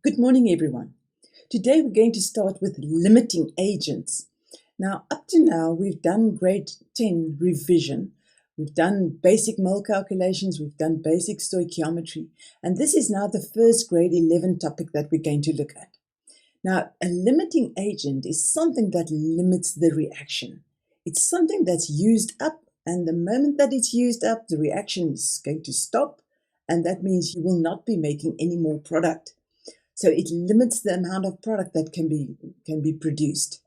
Good morning, everyone. Today we're going to start with limiting agents. Now, up to now, we've done grade 10 revision. We've done basic mole calculations, we've done basic stoichiometry, and this is now the first grade 11 topic that we're going to look at. Now, a limiting agent is something that limits the reaction. It's something that's used up, and the moment that it's used up, the reaction is going to stop, and that means you will not be making any more product. So it limits the amount of product that can be produced.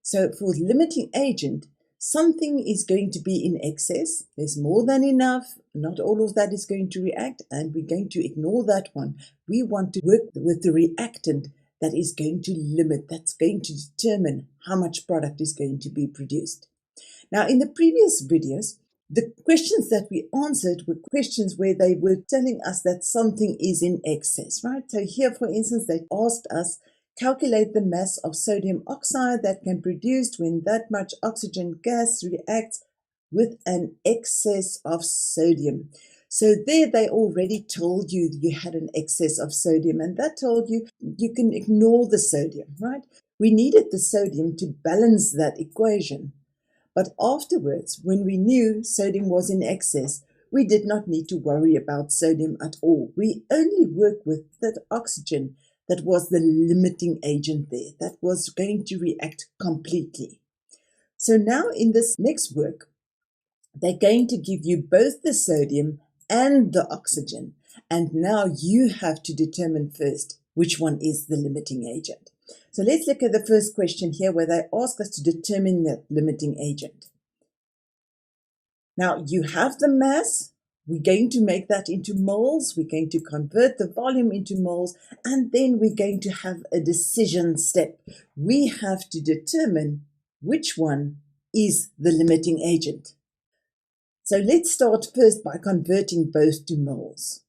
So for limiting agent, something is going to be in excess. There's more than enough. Not all of that is going to react, and we're going to ignore that one. We want to work with the reactant that is going to limit, that's going to determine how much product is going to be produced. Now, in the previous videos, the questions that we answered were questions where they were telling us that something is in excess, right? So here, for instance, they asked us, calculate the mass of sodium oxide that can be produced when that much oxygen gas reacts with an excess of sodium. So there they already told you you had an excess of sodium, and that told you you can ignore the sodium, right? We needed the sodium to balance that equation. But afterwards, when we knew sodium was in excess, we did not need to worry about sodium at all. We only worked with that oxygen that was the limiting agent there, that was going to react completely. So now in this next work, they're going to give you both the sodium and the oxygen. And now you have to determine first which one is the limiting agent. So let's look at the first question here where they ask us to determine the limiting agent. Now you have the mass, we're going to make that into moles, we're going to convert the volume into moles, and then we're going to have a decision step. We have to determine which one is the limiting agent. So let's start first by converting both to moles.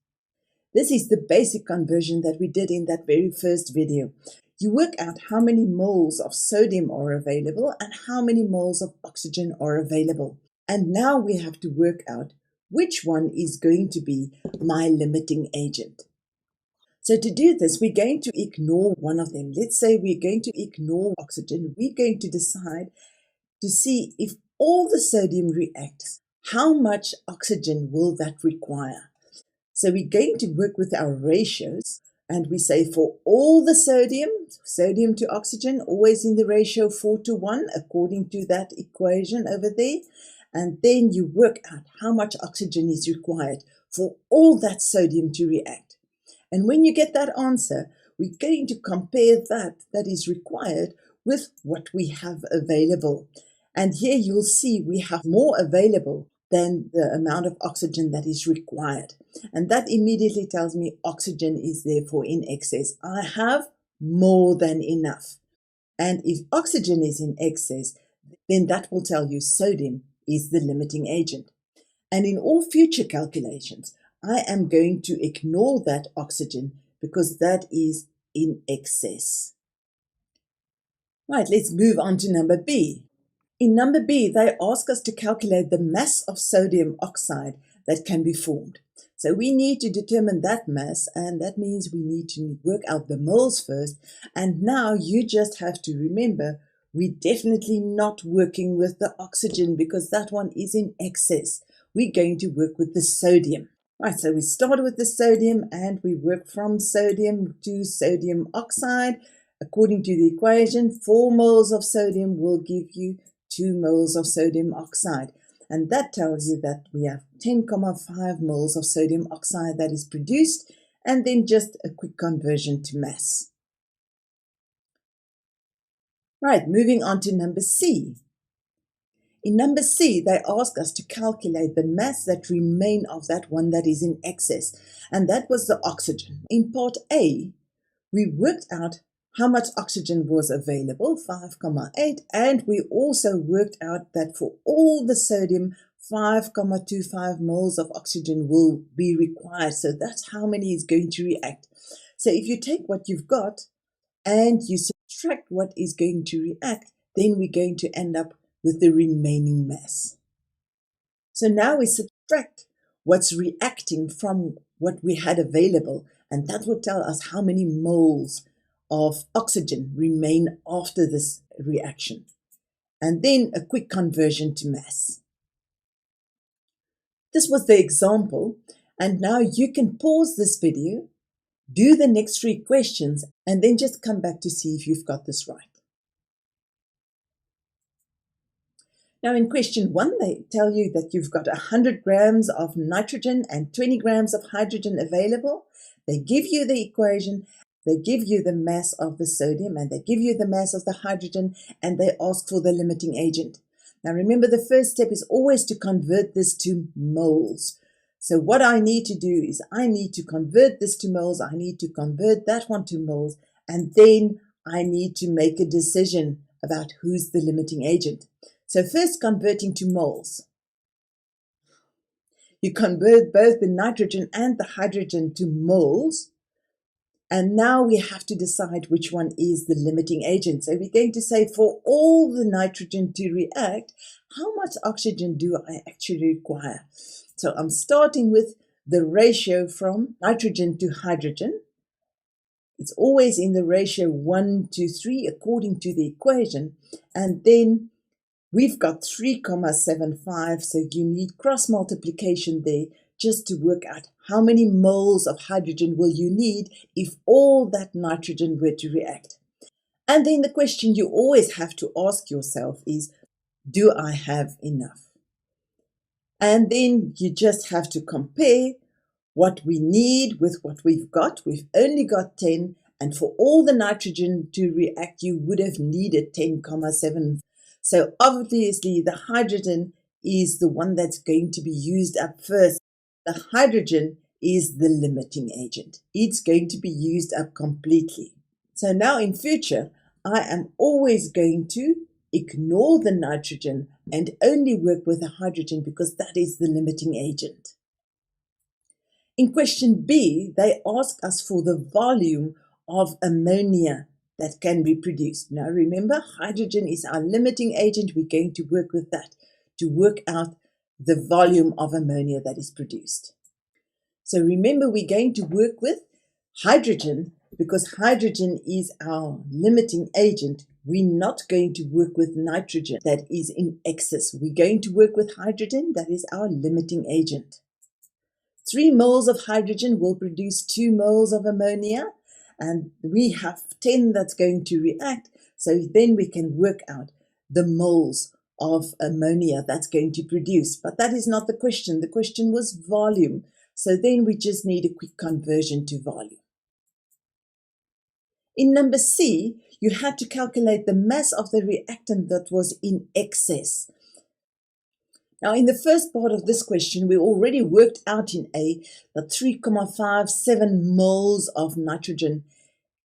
This is the basic conversion that we did in that very first video. You work out how many moles of sodium are available and how many moles of oxygen are available. And now we have to work out which one is going to be my limiting agent. So to do this, we're going to ignore one of them. Let's say we're going to ignore oxygen. We're going to decide to see if all the sodium reacts, how much oxygen will that require? So we're going to work with our ratios. And we say for all the sodium to oxygen, always in the ratio 4:1, according to that equation over there. And then you work out how much oxygen is required for all that sodium to react. And when you get that answer, we're going to compare that is required with what we have available. And here you'll see we have more available than the amount of oxygen that is required. And that immediately tells me oxygen is therefore in excess. I have more than enough. And if oxygen is in excess, then that will tell you sodium is the limiting agent. And in all future calculations, I am going to ignore that oxygen because that is in excess. Right, let's move on to number B. In number B, they ask us to calculate the mass of sodium oxide that can be formed. So we need to determine that mass, and that means we need to work out the moles first. And now you just have to remember, we're definitely not working with the oxygen because that one is in excess. We're going to work with the sodium. Right, so we start with the sodium and we work from sodium to sodium oxide. According to the equation, 4 moles of sodium will give you 2 moles of sodium oxide. And that tells you that we have 10,5 moles of sodium oxide that is produced, and then just a quick conversion to mass. Right, moving on to number C. In number C, they ask us to calculate the mass that remain of that one that is in excess, and that was the oxygen. In part A, we worked out how much oxygen was available, 5,8, and we also worked out that for all the sodium, 5,25 moles of oxygen will be required. So that's how many is going to react. So if you take what you've got and you subtract what is going to react, then we're going to end up with the remaining mass. So now we subtract what's reacting from what we had available, And that will tell us how many moles of oxygen remain after this reaction. And then a quick conversion to mass. This was the example, and now you can pause this video, do the next 3 questions, and then just come back to see if you've got this right. Now in question 1, they tell you that you've got 100 grams of nitrogen and 20 grams of hydrogen available. They give you the equation, they give you the mass of the sodium, and they give you the mass of the hydrogen, and they ask for the limiting agent. Now remember, the first step is always to convert this to moles. So what I need to do is I need to convert this to moles, I need to convert that one to moles, and then I need to make a decision about who's the limiting agent. So first, converting to moles. You convert both the nitrogen and the hydrogen to moles. And now we have to decide which one is the limiting agent. So we're going to say, for all the nitrogen to react, how much oxygen do I actually require? So I'm starting with the ratio from nitrogen to hydrogen. It's always in the ratio 1:3 according to the equation. And then we've got 3,75, so you need cross multiplication there just to work out how many moles of hydrogen will you need if all that nitrogen were to react. And then the question you always have to ask yourself is, do I have enough? And then you just have to compare what we need with what we've got. We've only got 10, and for all the nitrogen to react, you would have needed 10,7. So obviously the hydrogen is the one that's going to be used up first. The hydrogen is the limiting agent. It's going to be used up completely. So now in future, I am always going to ignore the nitrogen and only work with the hydrogen because that is the limiting agent. In question B, they ask us for the volume of ammonia that can be produced. Now remember, hydrogen is our limiting agent. We're going to work with that to work out the volume of ammonia that is produced. So remember, we're going to work with hydrogen because hydrogen is our limiting agent. We're not going to work with nitrogen that is in excess. We're going to work with hydrogen that is our limiting agent. 3 moles of hydrogen will produce 2 moles of ammonia. And we have 10 that's going to react. So then we can work out the moles of ammonia that's going to produce. But that is not the question. The question was volume. So then we just need a quick conversion to volume. In number C, you had to calculate the mass of the reactant that was in excess. Now, in the first part of this question, we already worked out in A that 3,57 moles of nitrogen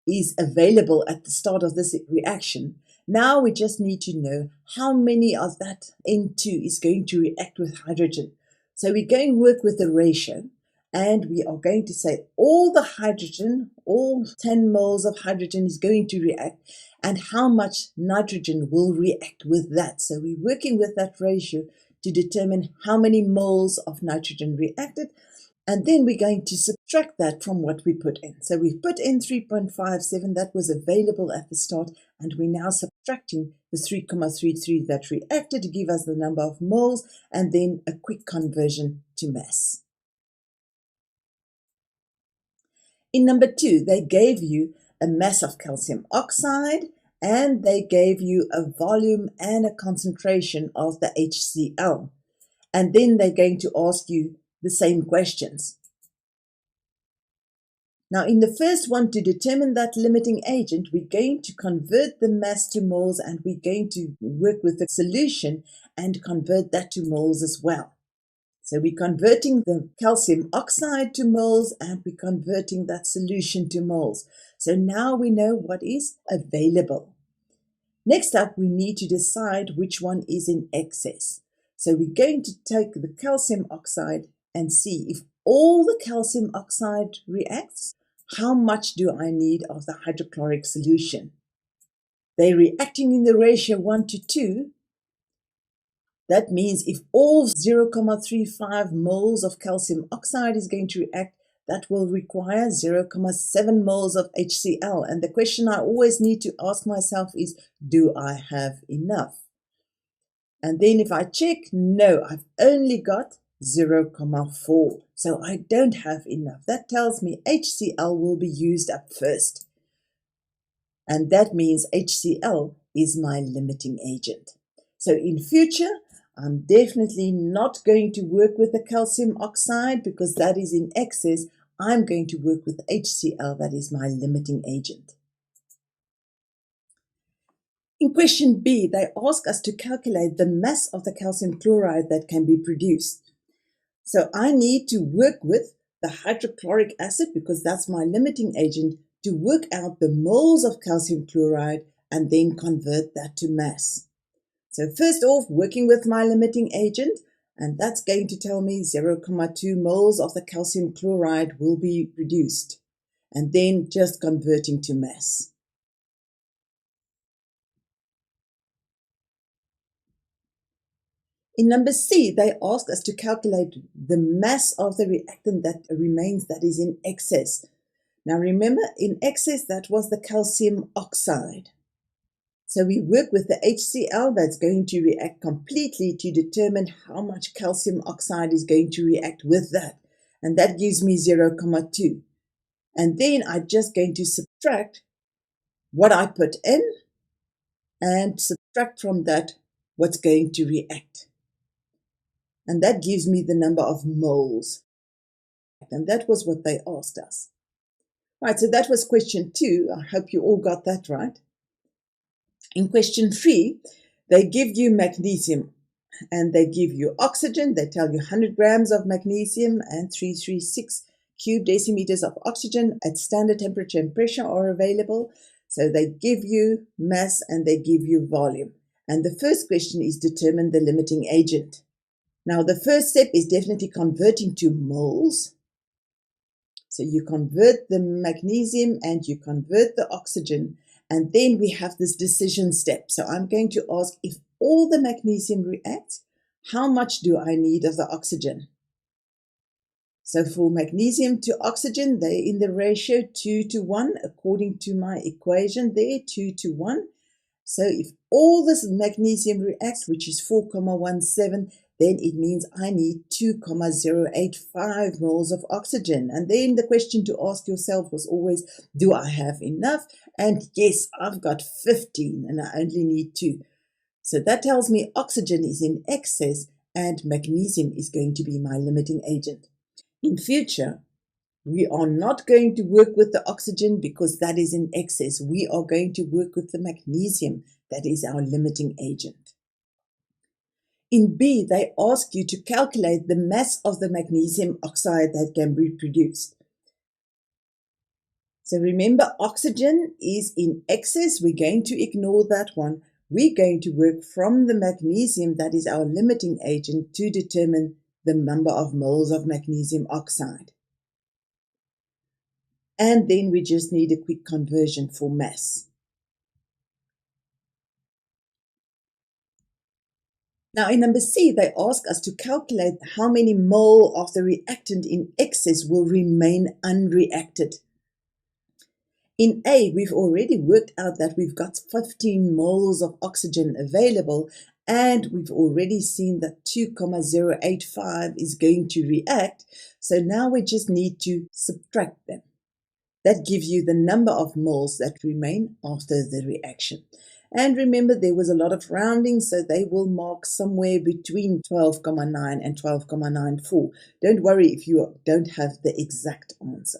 is available at the start of this reaction. Now we just need to know how many of that N2 is going to react with hydrogen. So we're going to work with the ratio, and we are going to say all the hydrogen, all 10 moles of hydrogen is going to react, and how much nitrogen will react with that. So we're working with that ratio to determine how many moles of nitrogen reacted, and then we're going to subtract that from what we put in. So we've put in 3.57, that was available at the start, and we're now subtracting the 3,33 that reacted to give us the number of moles, and then a quick conversion to mass. In number 2, they gave you a mass of calcium oxide, and they gave you a volume and a concentration of the HCl. And then they're going to ask you the same questions. Now, in the first one, to determine that limiting agent, we're going to convert the mass to moles, and we're going to work with the solution and convert that to moles as well. So we're converting the calcium oxide to moles, and we're converting that solution to moles. So now we know what is available. Next up, we need to decide which one is in excess. So we're going to take the calcium oxide and see if all the calcium oxide reacts, how much do I need of the hydrochloric solution? They're reacting in the ratio 1:2. That means if all 0.35 moles of calcium oxide is going to react, that will require 0.7 moles of HCl. And the question I always need to ask myself is, do I have enough? And then if I check, no, I've only got 0.4. So I don't have enough. That tells me HCl will be used up first. And that means HCl is my limiting agent. So in future, I'm definitely not going to work with the calcium oxide because that is in excess. I'm going to work with HCl, that is my limiting agent. In question B, they ask us to calculate the mass of the calcium chloride that can be produced. So I need to work with the hydrochloric acid, because that's my limiting agent, to work out the moles of calcium chloride and then convert that to mass. So first off, working with my limiting agent, and that's going to tell me 0.2 moles of the calcium chloride will be produced, and then just converting to mass. In number C, they ask us to calculate the mass of the reactant that remains, that is in excess. Now remember, in excess, that was the calcium oxide. So we work with the HCl that's going to react completely to determine how much calcium oxide is going to react with that. And that gives me 0.2. And then I'm just going to subtract what I put in and subtract from that what's going to react. And that gives me the number of moles. And that was what they asked us. Right, so that was question 2. I hope you all got that right. In question 3, they give you magnesium and they give you oxygen. They tell you 100 grams of magnesium and 336 cube decimeters of oxygen at standard temperature and pressure are available. So they give you mass and they give you volume. And the first question is determine the limiting agent. Now the first step is definitely converting to moles. So you convert the magnesium and you convert the oxygen. And then we have this decision step. So I'm going to ask, if all the magnesium reacts, how much do I need of the oxygen? So for magnesium to oxygen, they're in the ratio 2:1, according to my equation there, 2:1. So if all this magnesium reacts, which is 4,17, then it means I need 2,085 moles of oxygen. And then the question to ask yourself was always, do I have enough? And yes, I've got 15 and I only need 2. So that tells me oxygen is in excess and magnesium is going to be my limiting agent. In future, we are not going to work with the oxygen because that is in excess. We are going to work with the magnesium, that is our limiting agent. In B, they ask you to calculate the mass of the magnesium oxide that can be produced. So remember, oxygen is in excess. We're going to ignore that one. We're going to work from the magnesium, that is our limiting agent, to determine the number of moles of magnesium oxide. And then we just need a quick conversion for mass. Now in number C, they ask us to calculate how many mole of the reactant in excess will remain unreacted. In A, we've already worked out that we've got 15 moles of oxygen available, and we've already seen that 2,085 is going to react. So now we just need to subtract them. That gives you the number of moles that remain after the reaction. And remember, there was a lot of rounding, so they will mark somewhere between 12,9 and 12,94. Don't worry if you don't have the exact answer.